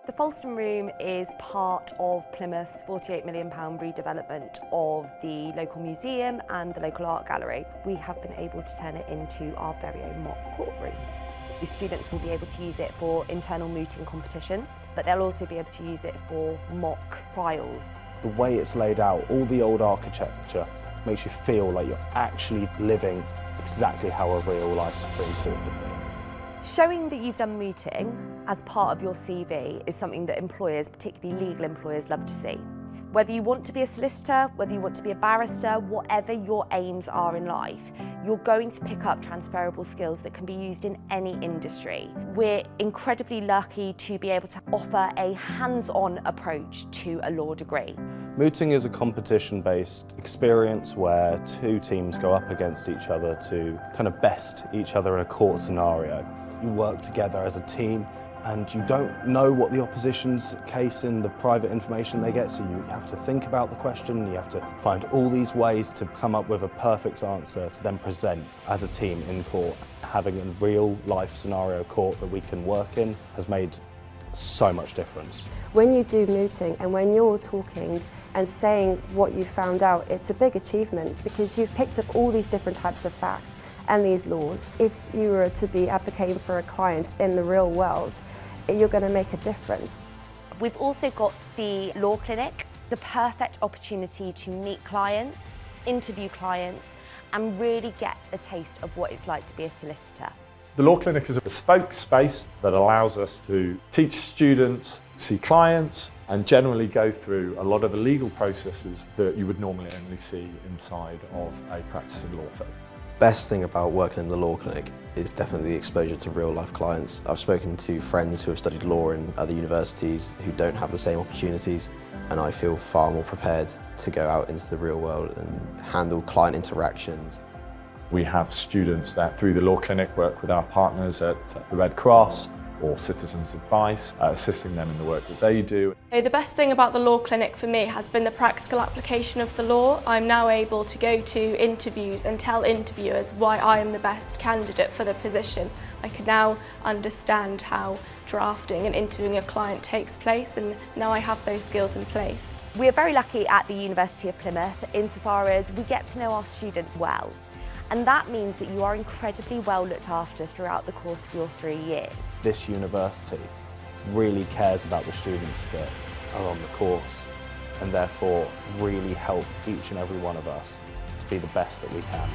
The Folston Room is part of Plymouth's £48 million redevelopment of the local museum and the local art gallery. We have been able to turn it into our very own mock courtroom. The students will be able to use it for internal mooting competitions, but they'll also be able to use it for mock trials. The way it's laid out, all the old architecture, makes you feel like you're actually living exactly how a real life Supreme Court would be. Showing that you've done mooting as part of your CV is something that employers, particularly legal employers, love to see. Whether you want to be a solicitor, whether you want to be a barrister, whatever your aims are in life, you're going to pick up transferable skills that can be used in any industry. We're incredibly lucky to be able to offer a hands-on approach to a law degree. Mooting is a competition-based experience where two teams go up against each other to kind of best each other in a court scenario. You work together as a team and you don't know what the opposition's case in the private information they get, so you have to think about the question, you have to find all these ways to come up with a perfect answer to then present as a team in court. Having a real life scenario court that we can work in has made so much difference. When you do mooting and when you're talking and saying what you found out, it's a big achievement because you've picked up all these different types of facts and these laws. If you were to be advocating for a client in the real world, you're going to make a difference. We've also got the law clinic, the perfect opportunity to meet clients, interview clients, and really get a taste of what it's like to be a solicitor. The Law Clinic is a bespoke space that allows us to teach students, see clients, and generally go through a lot of the legal processes that you would normally only see inside of a practicing law firm. Best thing about working in the Law Clinic is definitely the exposure to real life clients. I've spoken to friends who have studied law in other universities who don't have the same opportunities, and I feel far more prepared to go out into the real world and handle client interactions. We have students that through the Law Clinic work with our partners at the Red Cross or Citizens Advice, assisting them in the work that they do. The best thing about the Law Clinic for me has been the practical application of the law. I'm now able to go to interviews and tell interviewers why I am the best candidate for the position. I can now understand how drafting and interviewing a client takes place, and now I have those skills in place. We are very lucky at the University of Plymouth insofar as we get to know our students well. And that means that you are incredibly well looked after throughout the course of your 3 years. This university really cares about the students that are on the course and therefore really help each and every one of us to be the best that we can.